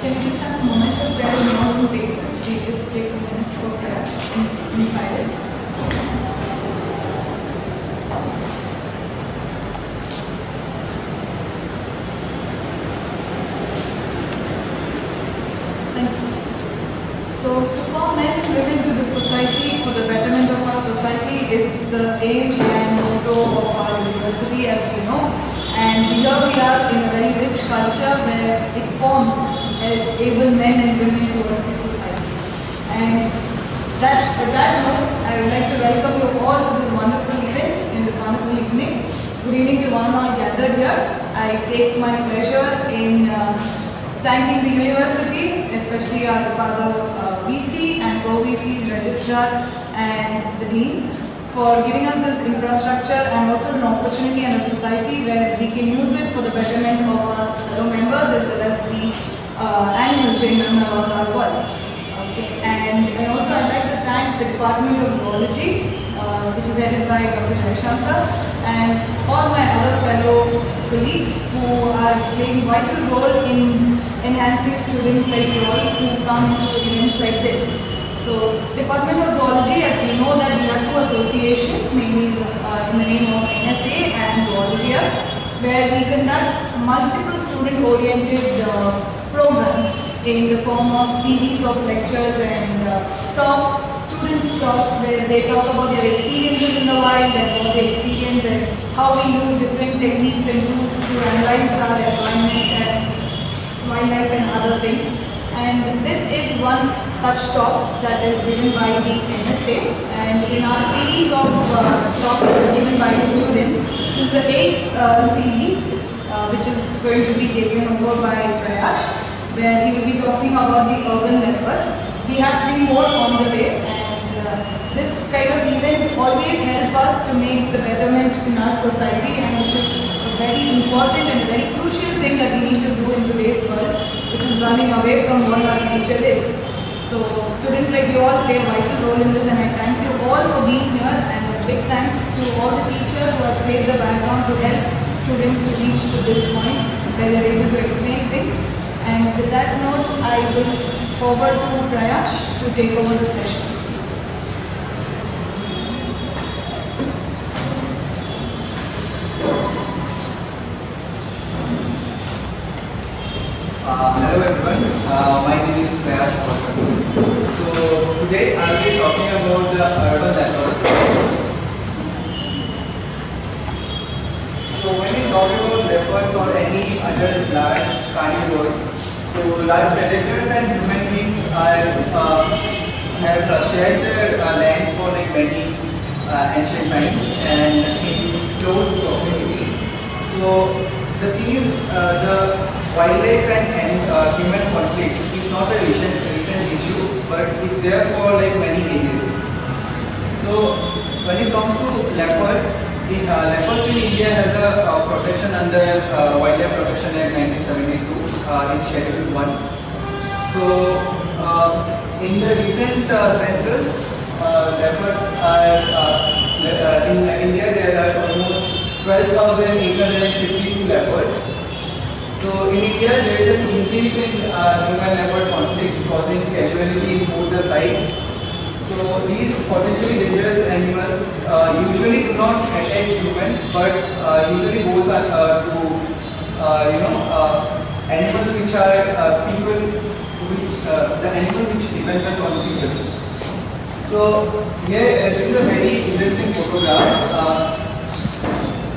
Can we just have a moment of prayer in our own places? We just take a minute for prayer in silence. Thank you. So, to form men and women to the society for the betterment of our society is the aim and motto of our university, as you know. And here we are in a very rich culture where it forms able men and women towards the society. And with that note, I would like to welcome you all to this wonderful event in this wonderful evening. Good evening to one all gathered here. I take my pleasure in thanking the university, especially our father VC and co-VC's registrar and the dean, for giving us this infrastructure and also an opportunity and a society where we can use it for the betterment of our fellow members as well as the animals in and around our world. Okay. And also I'd like to thank the Department of Zoology, which is headed by Dr. Jaishankar, and all my other fellow colleagues who are playing vital role in enhancing students like you all who come into events like this. So, Department of Zoology, as you know that we have two associations, mainly in the name of NSA and Zoologia, where we conduct multiple student-oriented programs in the form of series of lectures and talks, students' talks, where they talk about their experiences in the wild and what they experience and how we use different techniques and tools to analyze our environment and wildlife and other things. And this is one such talks that is given by the NSA, and in our series of talks that is given by the students, this is the 8th series which is going to be taken over by Prayash, where he will be talking about the urban leopards. We have 3 more on the way, and this kind of events always help us to make the betterment in our society, and which is a very important and very crucial thing that we need to do in today's world, which is running away from what our nature is. So students like you all play a vital role in this, and I thank you all for being here, and a big thanks to all the teachers who have played the background to help students to reach to this point where they are able to explain things. And with that note, I will forward to Prayash to take over the session. Hello everyone, my name is Prayash Bhaskar. So today I will be talking about the urban leopards. So when we talk about leopards or any other large carnivore, so large predators and human beings have shared their lands for like many ancient times and in close proximity. So the thing is, the wildlife and human conflict is not a recent issue, but it's there for like many ages. So when it comes to leopards, leopards in India has a protection under Wildlife Protection Act 1972 in Schedule 1. So in the recent census, leopards are in India there are almost 12,852 leopards. So in India there is an increase in human-leopard conflict causing casualty in both the sides. So these potentially dangerous animals usually do not attack human, but usually goes to animals which are people, the animal which dependent on people. So here this is a very interesting photograph.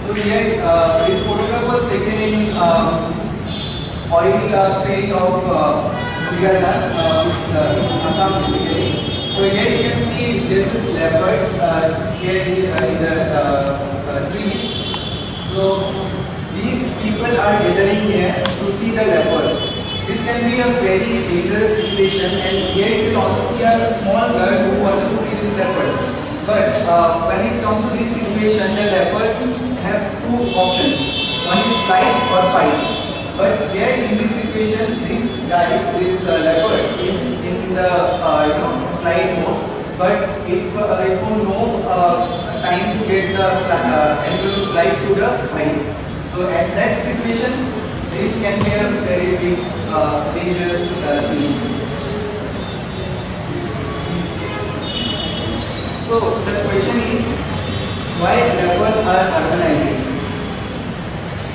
So here this photograph was taken in oil field of Duliajan, in Assam basically. So here you can see this is leopard here in the trees. So these people are gathering here to see the leopards. This can be a very dangerous situation, and here you can also see a small girl who wants to see this leopard. But when it comes to this situation, the leopards have 2 options. One is flight or fight. But here in this situation, this guy, this leopard is in the flight mode, but it won't know time to get the animal to fly to the fight. So at that situation, this can be a very big, dangerous scene. So the question is, why leopards are urbanizing?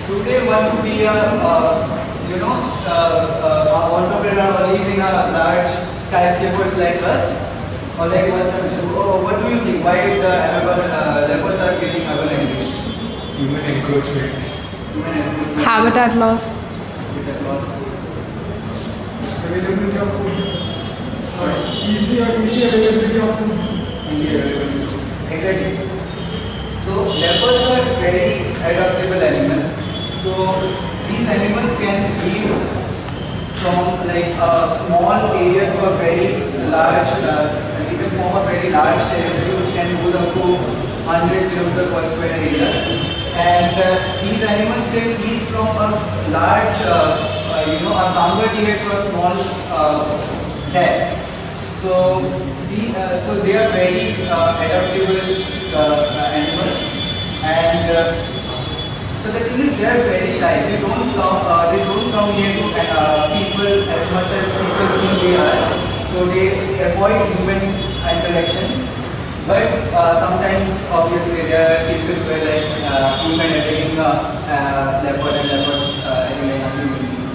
Today, want to be a entrepreneur or live in a large skyscrapers like us, or like what do you think? Why the leopards are getting urbanized? Human encroachment. Human encroachment, Habitat loss. habitat loss. Availability of food. Easy availability of food. Easy availability. Exactly. So leopards are very adaptable animal. So these animals can live from like a small area to a very large, they can form a very large territory which can go up to 100 km per square area. And these animals can eat from a large, a sambar tier to a small depths. So they are very adaptable animal, and so the thing is they are very shy. They don't come near to people as much as people think they are. So they avoid human interactions. But sometimes, obviously, there are cases where like human attacking leopard and leopard attacking a human being.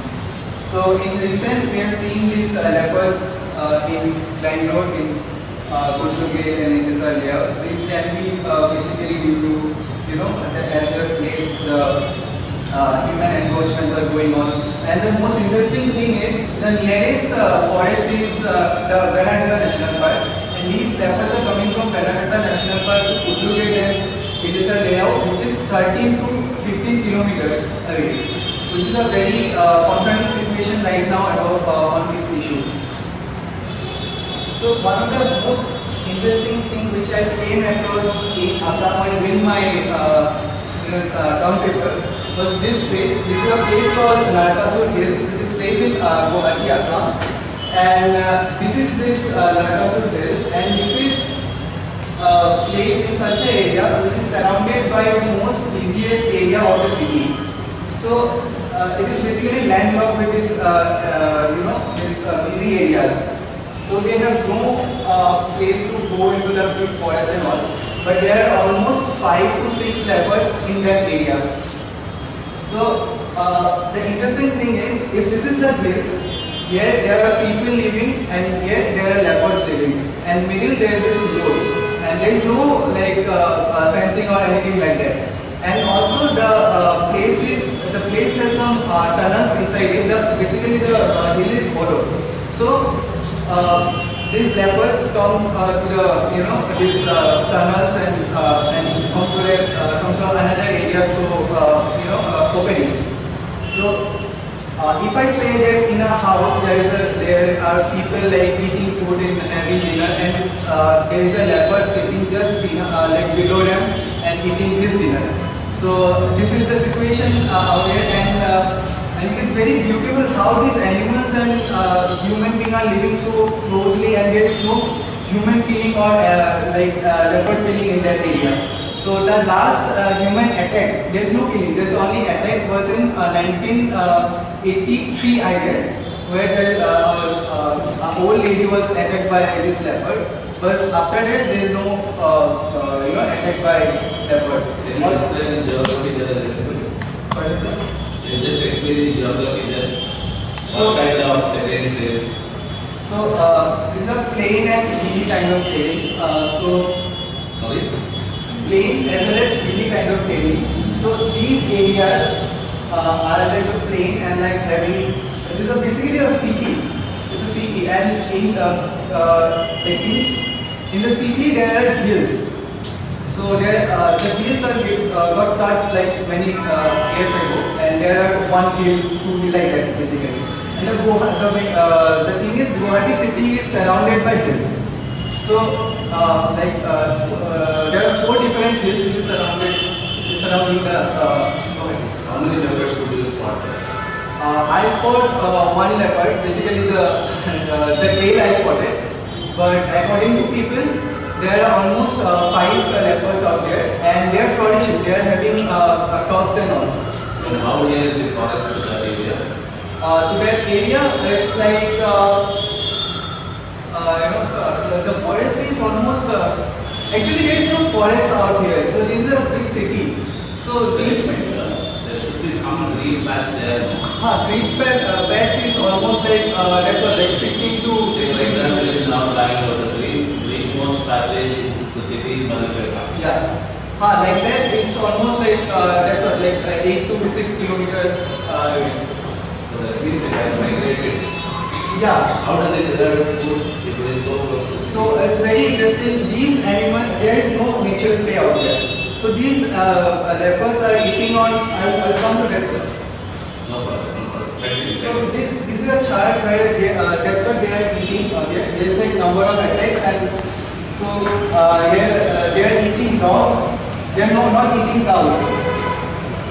So in recent, we have seen these leopards in Bangalore, in Portugal and HSR layout. This can be basically due to, as you have said, the human encroachments are going on. And the most interesting thing is the nearest forest is the Karnataka National Park. And these leopards are coming from Karnataka National Park to Portugal and HSR layout, which is 13 to 15 kilometers away, which is a very concerning situation right now on this issue. So one of the most interesting thing which I came across in Assam while doing my town paper was this place. This is a place called Narakasur Hill, which is placed in Guwahati, Assam. And this Narakasur Hill, and this is placed in such an area which is surrounded by the most busiest area of the city. So it is basically landlocked with this, these busy areas. So they have no place to go into the big forest and all. But there are almost 5 to 6 leopards in that area. So the interesting thing is, if this is the hill, here there are people living and here there are leopards living. And middle there is this road. And there is no like fencing or anything like that. And also the place has some tunnels inside it. Basically the hill is hollow. So these leopards come to these tunnels and come to another area through openings. So if I say that in a house there are people like eating food and having dinner, and there is a leopard sitting just like below them and eating his dinner. So this is the situation out here, and it is very beautiful how these animals and human beings are living so closely, and there is no human killing or leopard killing in that area. So the last human attack, there is no killing, there is only attack was in 1983, I guess, where an old lady was attacked by this leopard. But after that, there is no attack by leopards. Can you explain the geography there? Sorry, sir. Can you just explain the geography there? So- What kind of terrain it is? So this is a plain and hilly kind of terrain. Sorry? Plain as well as hilly kind of terrain. So these areas are like a plain and like having. This is basically a city. It's a city, and in the city there are hills. So there the hills are got cut like many years ago, and there are one hill, two hill like that basically. And the thing is, Guwahati city is surrounded by hills. So there are 4 different hills which is surrounding the Guwahati. How many leopards could you spot there? I spot one leopard, basically the tail I spotted. But according to people, there are almost 5 leopards out there, and they are flourishing. They are having cubs and all. So From how near is the forest to that area? To that area, it's like the forest is almost actually there is no forest out here. So this is a big city. So There should be some green patch there. green patch is almost like that's what, like 15 to For 16 example, kilometers. in our line or the greenmost passage to city is Malapeta. Yeah. Like that, it's almost like that's what, like 8 to 6 kilometers away. So that means it has migrated. Yeah. How does it derive its food if it is so close to city? So it's very interesting. These animals, there is no natural prey out there. So these leopards are eating on. I'll come to that, sir. No problem, no problem. Continue. So this is a chart where that's what they are eating. There is like number of attacks, and so here they are eating dogs. They are not eating cows.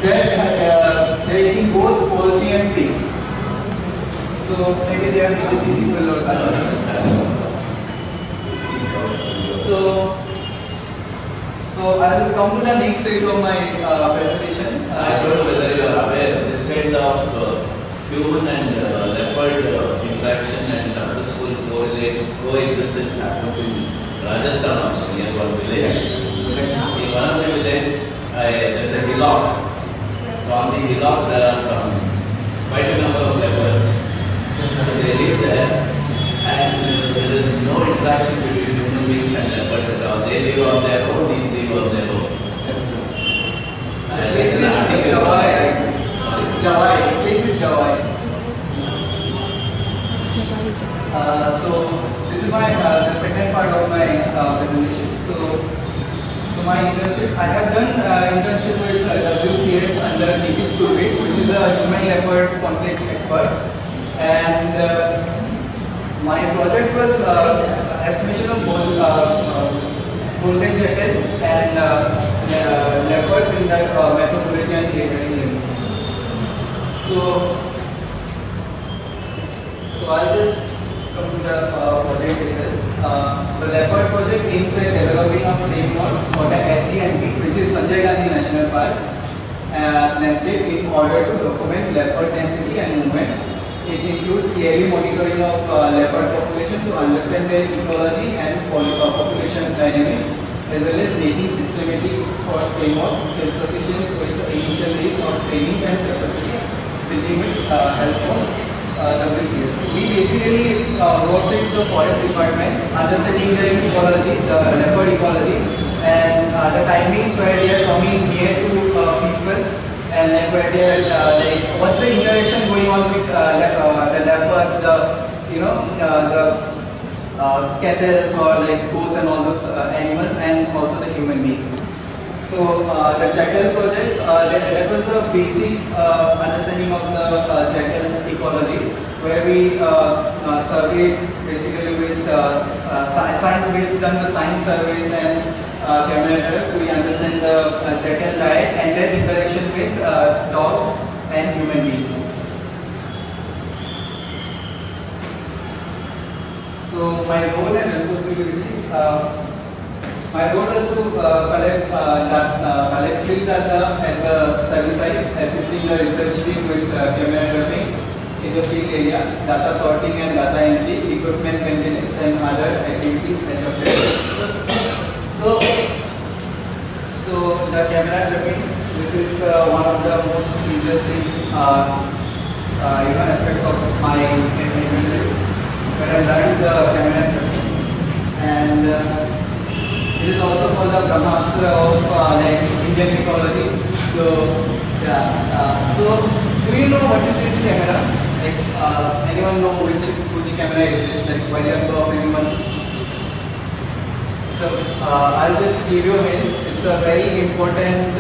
They are eating goats, poultry, and pigs. So maybe they are eating people or So I will come to the next phase of my presentation. I don't know whether you are aware, this kind of human and leopard interaction and successful coexistence happens in Rajasthan also, near one village. In one of the village, there's a hillock. So on the hillock there are quite a number of leopards. So they live there and there is no interaction between human beings and leopards at all. They live on their own, these live on their own. Yes, sir. And Place there's an is article- Jawai, I guess. Sorry. Jawai. Place is Jawai. So this is my second part of my presentation. So my internship, I have done internship with WCS under Nikit Surve, which is a human leopard conflict expert, and my project was estimation of golden jackals and leopards in the metropolitan region. So I'll just come to the project details. The leopard project aims at developing a framework for the SGNP, which is Sanjay Gandhi National Park landscape, in order to document leopard density and movement. It includes yearly monitoring of leopard population to understand their ecology and population dynamics, as well as making systematic for framework self-sufficient with the initial days of training and capacity building with help from WCS. We basically worked with the forest department, understanding their ecology, the leopard ecology, and the timings where they are coming near to people, and like where they are like what's the interaction going on with the leopards, the cattle or like goats and all those animals, and also the human being. So the jackal project, that was a basic understanding of the jackal ecology, where we surveyed basically with done the science surveys and camera. We understand the jackal diet and their interaction with dogs and human beings. So my role and responsibilities. My role is to collect field data at the study site, assisting the research team with camera trapping in the field area, data sorting and data entry, equipment maintenance, and other activities at the field. So the camera trapping, this is one of the most interesting aspect of my internship, where I learned the camera trapping, and it is also called the Brahmastra of like Indian ecology. So yeah. So do you know what is this camera? Like anyone know which camera is this? Like while you of anyone? So I'll just give you a hint. It's a very important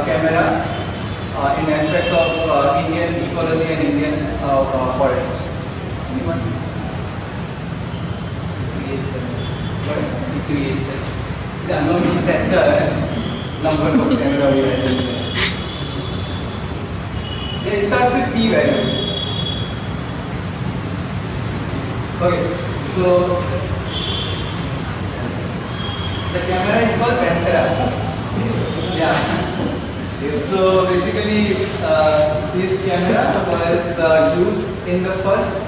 camera in aspect of Indian ecology and Indian forest. Anyone? Sorry, it creates it. Yeah, no, that's the number of camera we had. It starts with P value. Okay, so the camera is called Panthera. Yeah. So basically, this camera was used in the first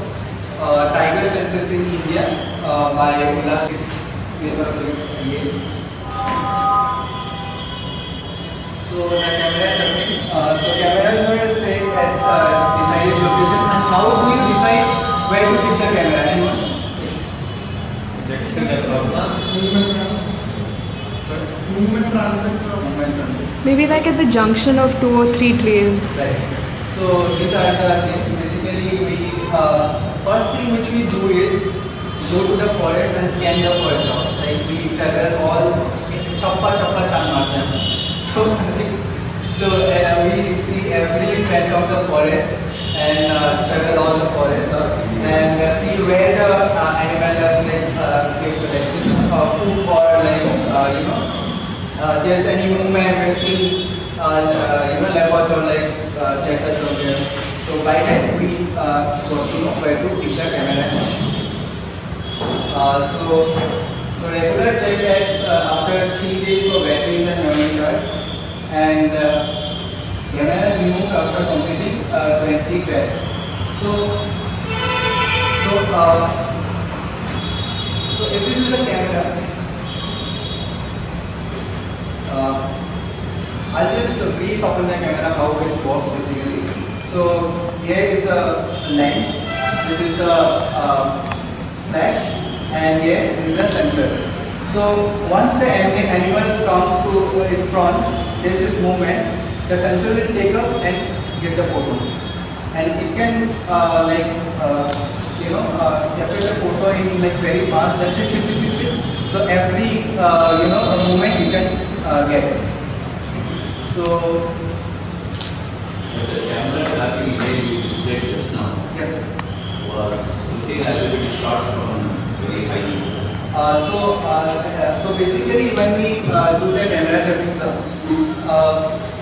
tiger census in India by Ullas. So the camera tracking, so cameras were set at decided location. And how do you decide where to keep the camera? Anyone? Movement transits of Movement control. Maybe like at the junction of 2 or 3 trails. Right. So these are the things. Basically, we first thing which we do is go to the forest and scan the forest out. Like we travel all chappa chappa chan marte hain. So we see every patch of the forest and travel all the forest and see where the animal are poop or there's any movement we see leopards or jackals out there. So by that we got to know where to keep the camera. So regular check at after 3 days for batteries and memory cards, and camera is removed after completing 20 taps. So if this is a camera, I'll just brief upon the camera how it works basically. So here is the lens, this is the flash, and here is the sensor. So once the animal comes to its front, this is movement, the sensor will take up and get the photo. And it can capture the photo in very fast, so every movement you can get. So The camera tracking image you displayed just now yes. was looking as if it is shot from very high angles. So basically when we do the camera tracking stuff,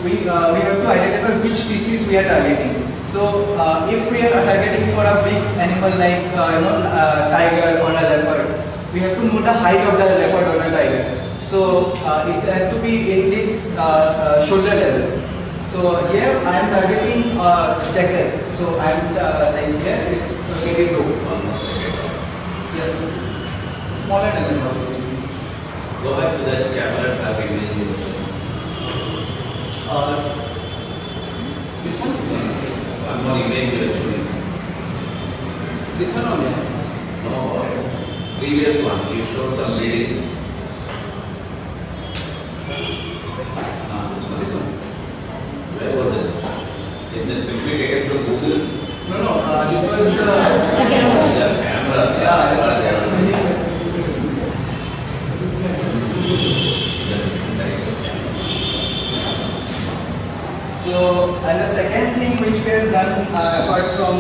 we have to identify which species we are targeting. So if we are targeting for a big animal like tiger or a leopard, we have to know the height of the leopard or the tiger. So it has to be in its shoulder level. So here I am targeting jackal. So I am here it's very low. It's almost like a dot. Yes, smaller than the dog basically. Go back to that camera tracking image you were showing. This one? One more image you were showing. This one or this one? No, boss. Previous one, you showed some readings. This one. This one. Where was it? Is it simply taken from Google? No, this was The camera. So, and the second thing which we have done apart from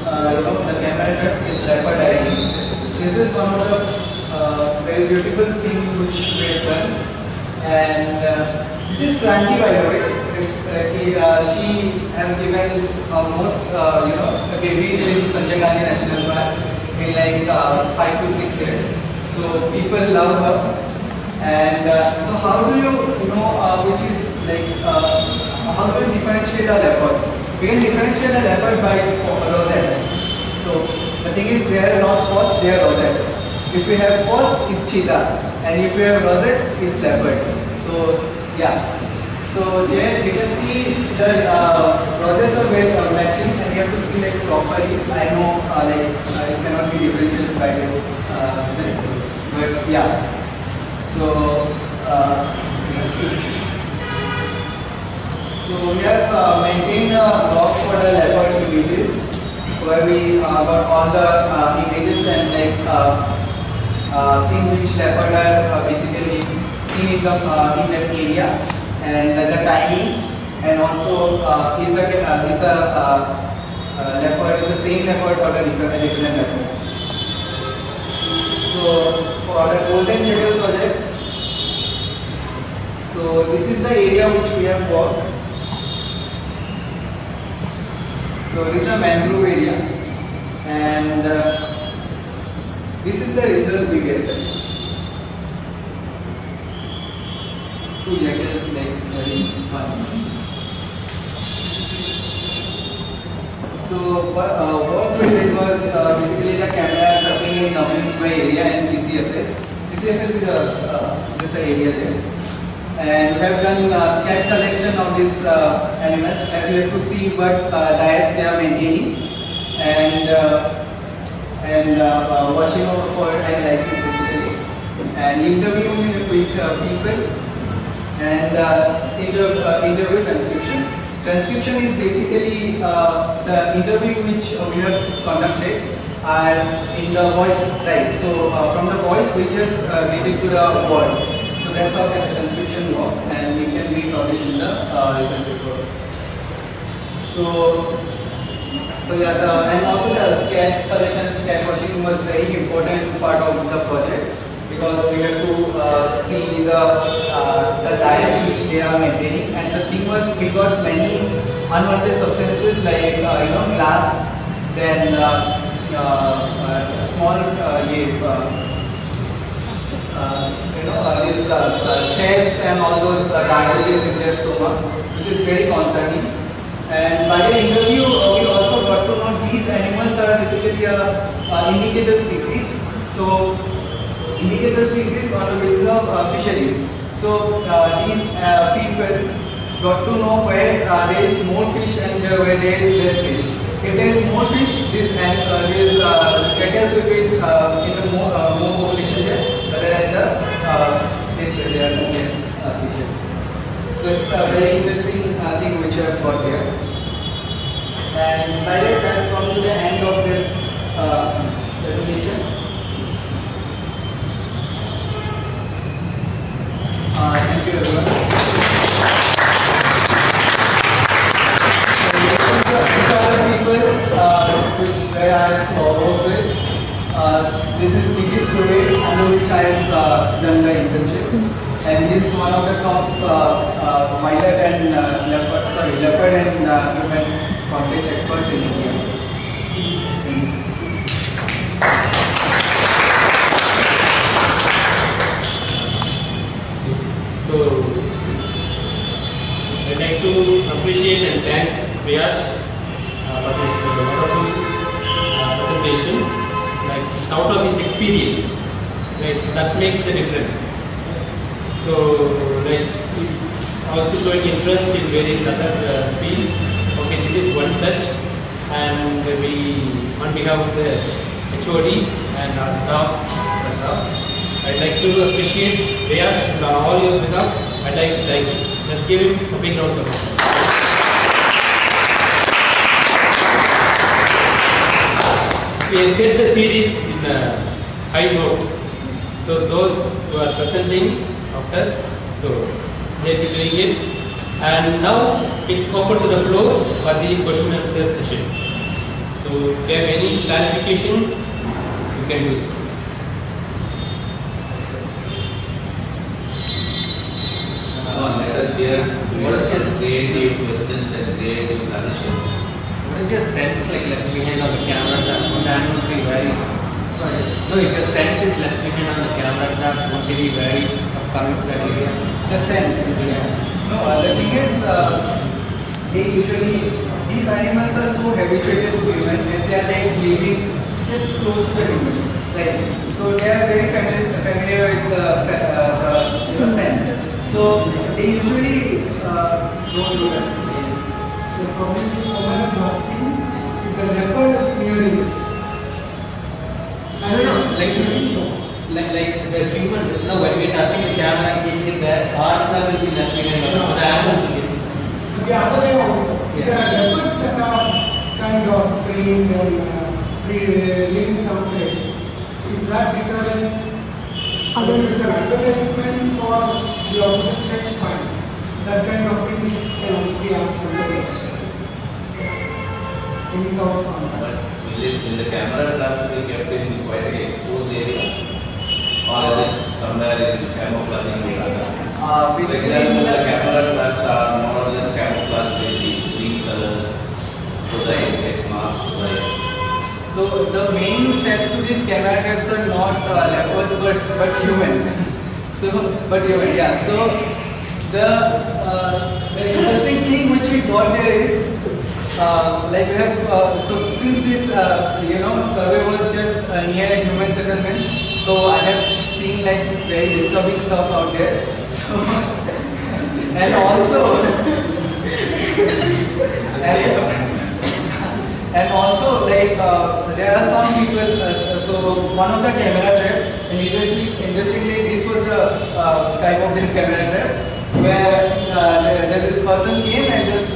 the camera trap is leopard diving. This is one of the very beautiful thing which we have done, and this is Kranti by the way. It's she have given almost babies in Sanjay Gandhi National Park in 5 to 6 years. So people love her. And so how do you know which is how do you differentiate the leopards? We can differentiate the leopard by its rosettes. So the thing is, there are not spots, they are rosettes. If we have spots, it's cheetah, and if we have rosettes, it's leopard. So yeah. So here you can see the rosettes are very matching, and you have to see properly. I know it cannot be differentiated by this sense, but yeah. So we have maintained a blog for the leopard images, where we got all the images and seen which leopard are basically seen in that area, and the timings, and also is the leopard is the same leopard or a different leopard. So for the golden jackal project, so this is the area which we have worked. So this is a mangrove area, and this is the result we get. 2 jackals, very fun. What we did was basically the camera trapping in Navin area and TCFS. TCFS is just the area there. And we have done scan collection of these animals as we have to see what diets they are maintaining and watching over for analysis basically and interviewing with people and interview transcription. Transcription is basically the interview which we have conducted are in the voice, right? So from the voice we just get it to the words. So that's how the transcription works and it can be published in the result report. So yeah, and also the scan collection and scan watching was very important part of the project because we have to see the diets which they are maintaining and the thing was we got many unwanted substances like glass, then small these threads and all those gargles in their stomach, which is very concerning. And by the interview, we also got to know these animals are basically a indicator species. So indicator species on the basis of fisheries. So these people got to know where there is more fish and where there is less fish. If there is more fish, these cattle will be in the more population there rather than the place where there are less fishes. So it's a very interesting thing which I have got here. And by that I have come to the end of this presentation. Thank you everyone. These are the people which I have worked with. This is Nikit Survey, under which I have done the internship. And he is one of the top wildlife and leopard and human contact experts in India. Thanks. So, I'd like to appreciate and thank Priyash for this wonderful presentation. Like, it's out of his experience, right? So that makes the difference. So, like, he's also showing interest in various other fields. Okay, this is one such, and we, on behalf of the HOD and our staff, I'd like to appreciate Priyash on all your behalf. I'd like to thank you. Let's give him a big round of applause. We have set the series in a high note. So those who are presenting after, so they will be doing it. And now it's open to the floor for the question and answer session. So if you have any clarification, you can do so. Let us hear creative questions and creative suggestions. What is your sense like left behind on the camera that won't animals be very sorry? No, if your scent is left behind on the camera that won't be very coming to that area. The scent, no, the thing is, they usually, these animals are so habituated to humans as they are like living just close to the humans. Like, so they are very familiar with the scent. So they usually don't do that. The woman is asking if the leopard is near you. I don't know, like the human, no, when we are touching the camera, it there, ours will be left behind, but the animals it is. The other way also. Yeah. There are leopards that are kind of trained and living somewhere. Is that deterrent? If it is an advertisement for the opposite sex, fine. That kind of things can also be asked from the sex. Any thoughts on that? But will the camera trap be kept in quite an exposed area? Or is it somewhere in camouflaging with other things? For Basically, example, the camera traps are more or less camouflaged with these green colors so that it gets masked by. So the main threat to these camera traps are not leopards but human. Yeah. So the interesting thing which we got here is like we have, so since this, survey was just near human settlements, so I have seen like very disturbing stuff out there. So, and also, and also like there are some people, so one of the camera trap, and interestingly this was the type of the camera trap where this person came and just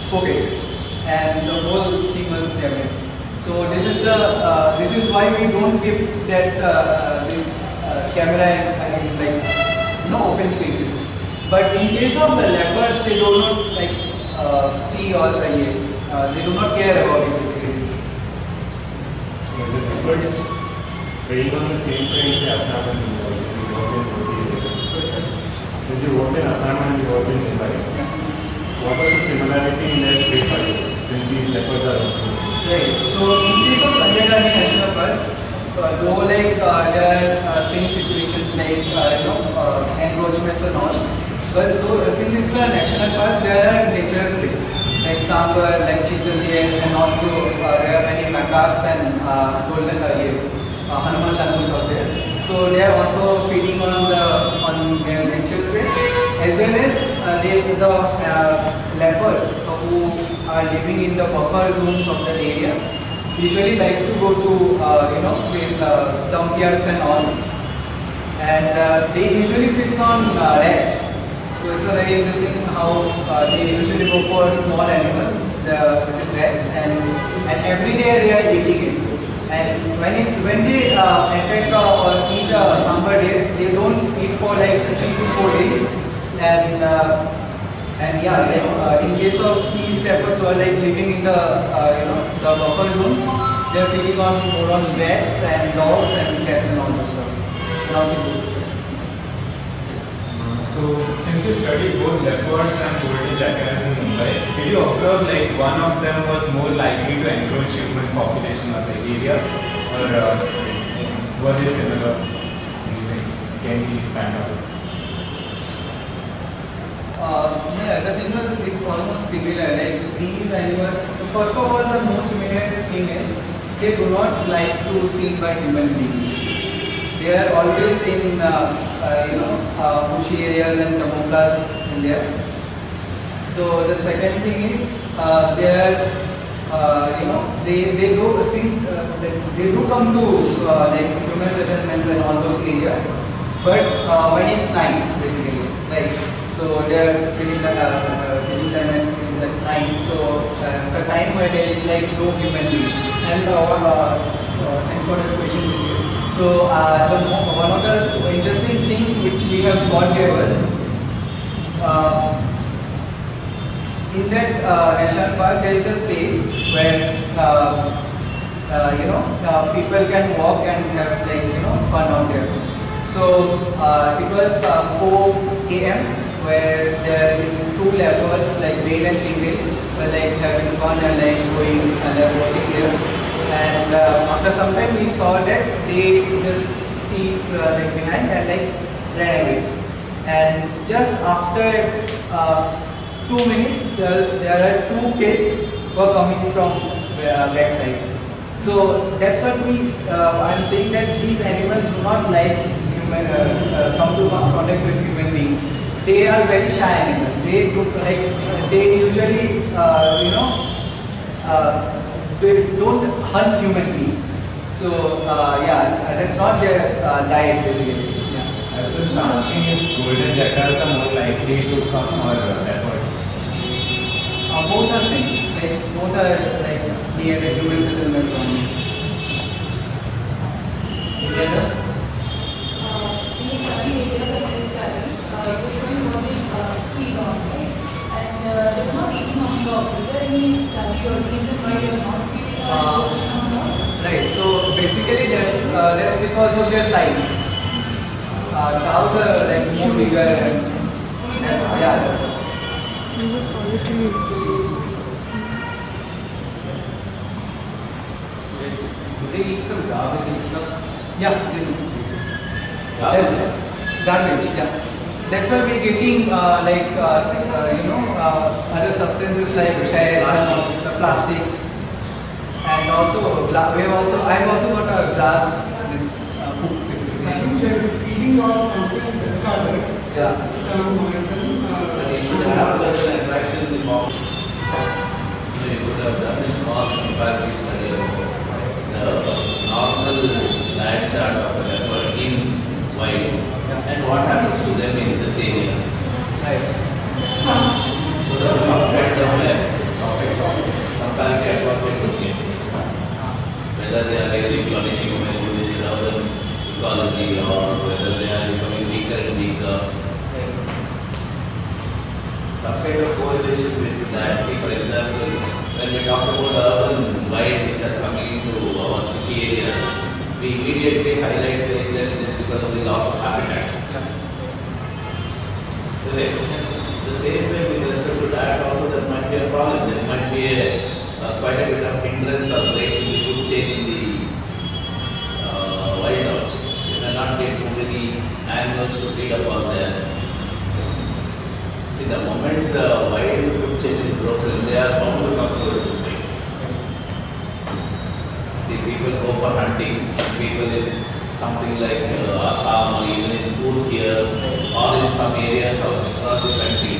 poke it, and the whole thing was damaged. So this is why we don't keep that this camera in like open spaces. But in case of the leopards, they do not like see or they do not care about it basically. So the leopards preying on the same things as Assam and University. Since you worked in Assam and you worked in Mumbai, what was the similarity in their prey choices since these leopards are open? Right. So in case of Sanjay Gandhi National Parks, though like there are same situation like encroachments and all, but though, since it's a national park, there are natural prey like sambar, like chital and also there are many macaques and golden Hanuman langus out there. So they are also feeding on their natural prey, as well as the leopards who are living in the buffer zones of the area usually likes to go to with dump yards and all, and they usually feeds on rats. So it's a very interesting how they usually go for small animals, which is rats, and every day they are eating it. And when they attack or eat sambar dates, they don't eat for like 3 to 4 days, and yeah, like in case of these leopards who are like living in the the buffer zones, they are feeding on more on rats and dogs and cats and all those stuff, and also goats. So, since you studied both leopards and golden jackarals in Mumbai, did you observe like one of them was more likely to encroach human population or the areas, or were they similar? Can we stand out? Yeah, the thing is, it's almost similar. Like these animals, first of all, the most similar thing is they do not like to seen by human beings. They are always in bushy areas and camouflage in there. So the second thing is they are they do since they do come to like human settlements and all those areas, but when it's night basically, like so they are feeding time and it's at night. So the time where there is like no human being. And thanks for the question. So one of the interesting things which we have got here was in that national park there is a place where people can walk and have like fun out there. So it was 4 a.m. where there is 2 leopards like male and female were like having fun and like going and walking there. And after some time we saw that they just see like behind and like ran away. And just after 2 minutes, there are 2 kids who are coming from backside. So that's what I'm saying that these animals do not like human come to contact with human being. They are very shy animals. They do like they usually they don't hunt human being. So yeah, that's not their diet basically. I was just asking if golden jackals are more likely to come or leopards. Both are same. Like both are like near the human settlements only. In the study area that they study, you're showing what they feed on, right? And they're not eating on dogs. Is there any study or reason why they're not feeding on dogs? Right. So basically that's because of their size. Cows are like more bigger and that's why. Yeah, that's why. Do they eat from garbage and stuff? Yeah, they do. That's garbage. Yeah. That's why we're getting other substances like threads and the plastics. And also, I've also got a glass, this book basically. I think they're feeding on something discarded. Yeah. Some And it should have such an attraction in the form. So you could have done a small comparative study about the normal diet chart of a leopard in wild and what happens to them in these areas. Right. So there was some kind of comparative approach looking whether they are really flourishing when you reserve them ecology or whether they are becoming weaker and weaker. Some kind of correlation with that. See, for example, when we talk about urban wild which are coming into our city areas, we immediately highlight saying that it is because of the loss of habitat. Correct. The same way with respect to that also there might be a problem. There might be quite a bit of hindrance or breaks in the food chain in the wild also. You may not get too many animals to feed upon them. See, the moment the wild food chain is broken, they are bound to come to the system. See, people go for hunting, people in something like Assam or even in Coorg here or in some areas of across the country,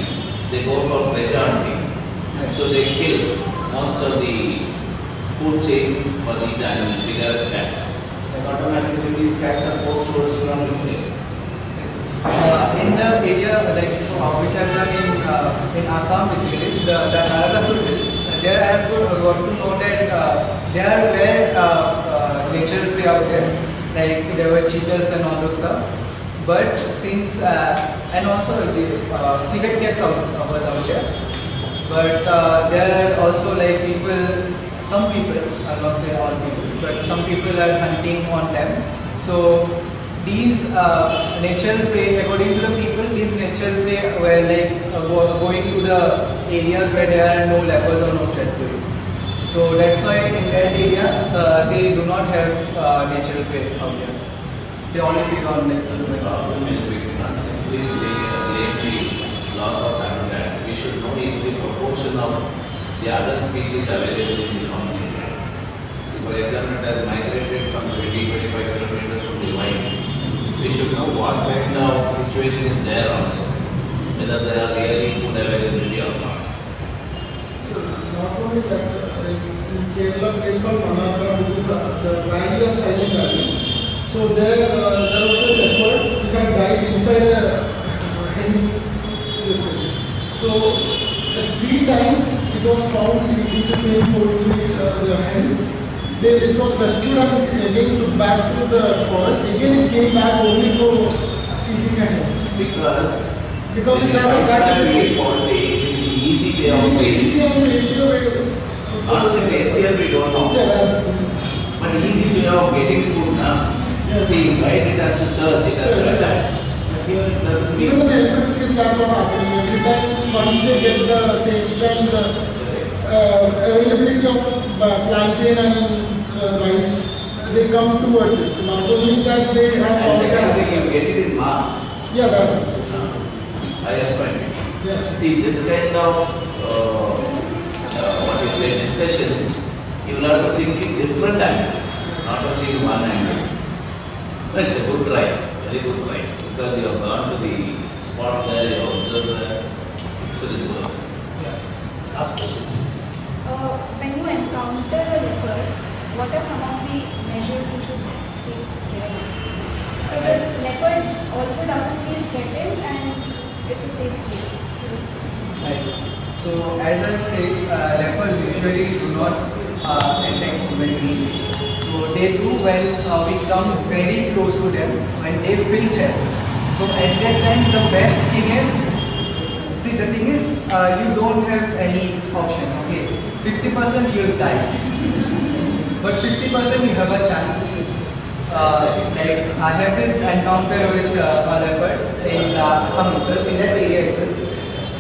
they go for pleasure hunting. So they kill most of the food chain for these animals, bigger cats. And automatically these cats are forced towards run this way. In the area like which I've done in Assam basically, the Narakasur hill, there I have got to know that there are where natural prey out there, like there were cheetahs and all those stuff. But since and also the civet cats was out there, but there are also like some people, I'll not say all people, but some people are hunting on them. So these natural prey, according to the people, these natural prey were like going to the areas where there are no leopards or no threat to it. So that's why in that area they do not have natural prey out there. They only feed on like humans. Problem is we cannot simply blame the loss of habitat. We should know the proportion of the other species available in the community. See, for example, it has migrated some 20-25 kilometers from the wild. We should know what kind of situation is there also, whether there are really food availability or not. So not only that, in Kerala, place called Manapura, which is the valley of Silent Valley. So there was a leopard which had died inside a hen. So 3 times it was found in the same poultry, the hen. It was rescued and again took back to the forest. Again it came back only for eating a hen. Because Because it has a bad very faulty, the easy way of easy waste. and tastier way. Not the tastier we don't know, Yeah. but easy way of getting food now. Yes. See, right, it has to search, it has to adapt. But here it doesn't mean. Even in the elephant case, that's what happening. Every time, once they get the taste and the availability of plantain and rice, they come towards it. So not only that, they have And all secondly, that. you get it in mass, Yeah, that's it. higher quantity. Yeah. See, this kind of, what you say, discussions, you will have to think in different angles, not only in one angle. But it's a good try, very good try, because you have gone to the spot there, you have observed there, excellent work. Last question. When you encounter a leopard, what are some of the measures you should take care of? So the leopard also doesn't feel threatened and it's a safe place. Right. So as I've said, leopards usually do not attack human beings. So they do when we come very close to them, when they feel threat. So at that time, the best thing is, see the thing is, you don't have any option. Okay, 50% you'll die, but 50% you have a chance. Like I have this encounter with a leopard in Assam itself, in that area itself,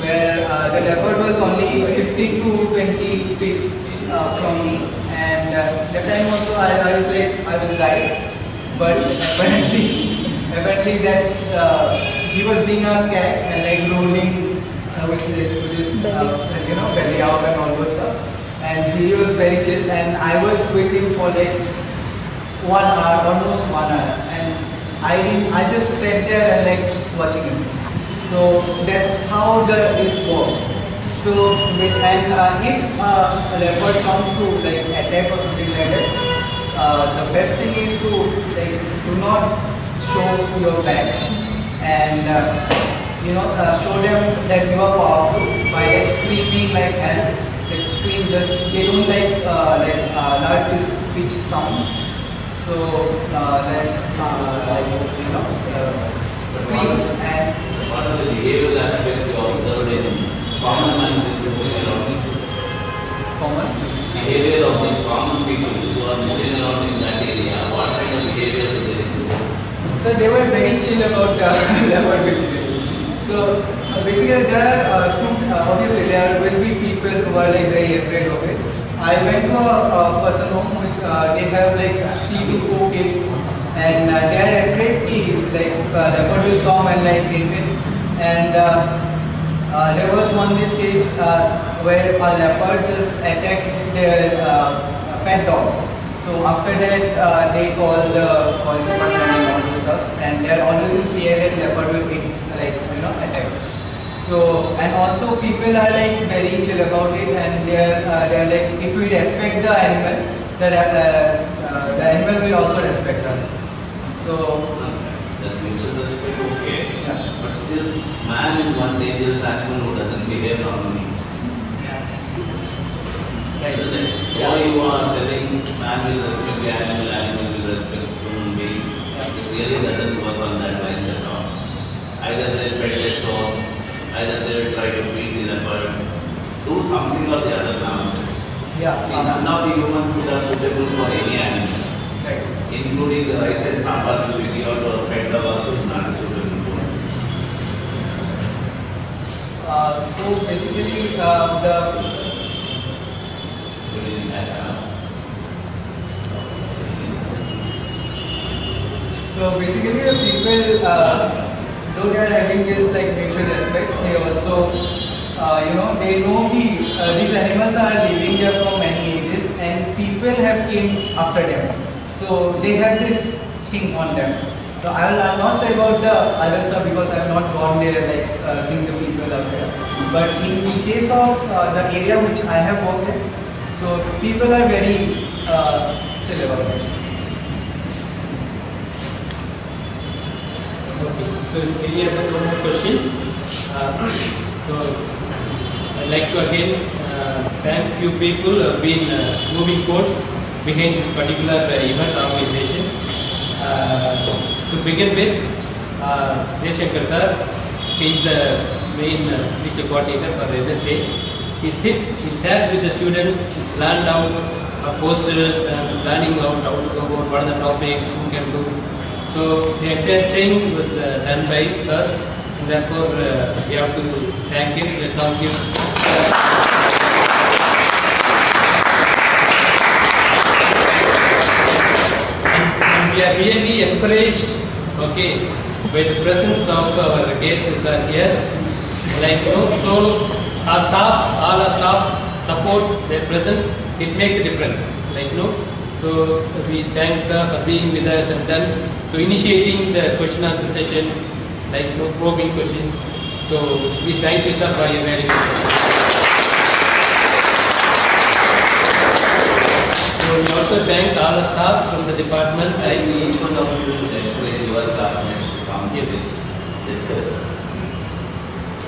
where the leopard was only 15 to 20 feet from me, and that time also I was like I will die, but apparently that he was being a cat and like rolling with his belly out and all those stuff. And he was very chill, and I was with him for like 1 hour, almost 1 hour, and I just sat there and like watching him. So that's how this works. So if a leopard comes to like attack or something like that, the best thing is to like do not show your back and show them that you are powerful by like screaming like hell. Like scream, just they don't like loud pitch sound. So scream and What are the behavioral aspects you observed in common man moving around? common. Behavior of these common people who are moving around in that area, what kind of behavior do they exhibit? So they were very chill about leopard basically. So basically there are obviously there will be people who are like very afraid of it. I went to a person home which they have like 3 to 4 kids, and they are afraid like leopard will come and like eat it. And there was this case where a leopard just attacked their pet dog. So after that, they called the forest department and all this stuff, and they are always in fear that leopard will be attack. So and also people are like very chill about it, and they are like, if we respect the animal, the animal will also respect us. So That mutual respect, okay. Yeah. But still, man is one dangerous animal who doesn't behave normally. right. Isn't it? Yeah. Or you are telling man will respect the animal, animal will respect human being. It really doesn't work on that lines at all. Either they'll pedal a stone, either they'll try to feed the leopard, do something or the other nonsense. Yeah. See, none of the human food are suitable for any animal, Right. including the rice and sambar which we give out to our pet dog also is not suitable for it. So basically, What do you think? So basically, the people, though they are having this like mutual respect, they also, they know these animals are living there for many ages, and people have came after them. So they have this thing on them. So I'll not say about the other stuff because I have not gone there like seeing the people out there. But in case of the area which I have worked in, so people are very chill about it. Okay, so any other more questions? So I'd like to again thank few people who have been moving force behind this particular event organization. To begin with, Jay Shankar sir, he is the main teacher coordinator for NSA. He sat with the students, planned out posters and planning out how to go about what are the topics, who can do. So the entire thing was done by sir, and therefore we have to thank him. Let's all give. And we are really encouraged, okay, by the presence of our guests are here. Like so our staff, all our staffs support their presence. It makes a difference. So we thank sir for being with us and then initiating the question answer sessions, probing questions. So we thank you sir for your very good. So we also thank all the staff from the department. I think each one of you should encourage your classmates to come Yes. discuss.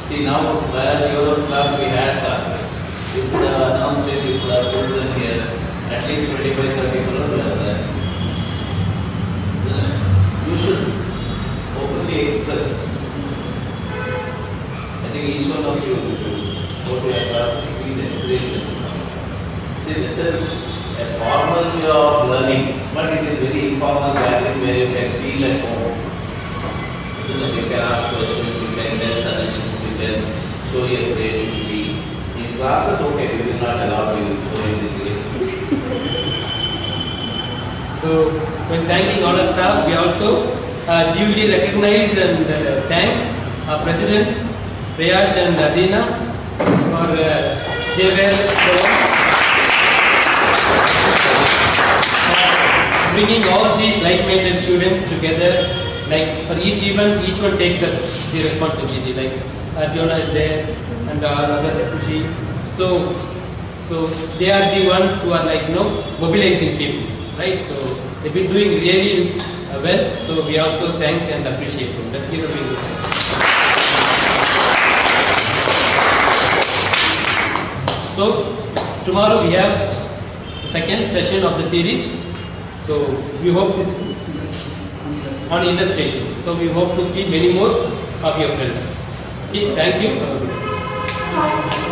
See now, whereas your class we had classes, you could have announced it, you could have put them here, at least 25-30 fellows were there. You should openly express. I think each one of you, if you go to your classes, please encourage them. See, this is a formal way of learning, but it is very informal gathering where you can feel at home. You can ask questions, you can tell suggestions, you can show your creativity. In classes, okay, we will not allow you to show your creativity. So when thanking all our staff, we also duly recognize and thank our presidents Priyash and Adina for they were the ones bringing all these like-minded students together. Like for each event, each one takes up the responsibility. Like Arjuna is there and our other Kushi. So they are the ones who are like mobilizing people, right? So they've been doing really well. So we also thank and appreciate them. Let's give a big round. So tomorrow we have the second session of the series. So we hope on illustrations. So we hope to see many more of your friends. Okay, thank you.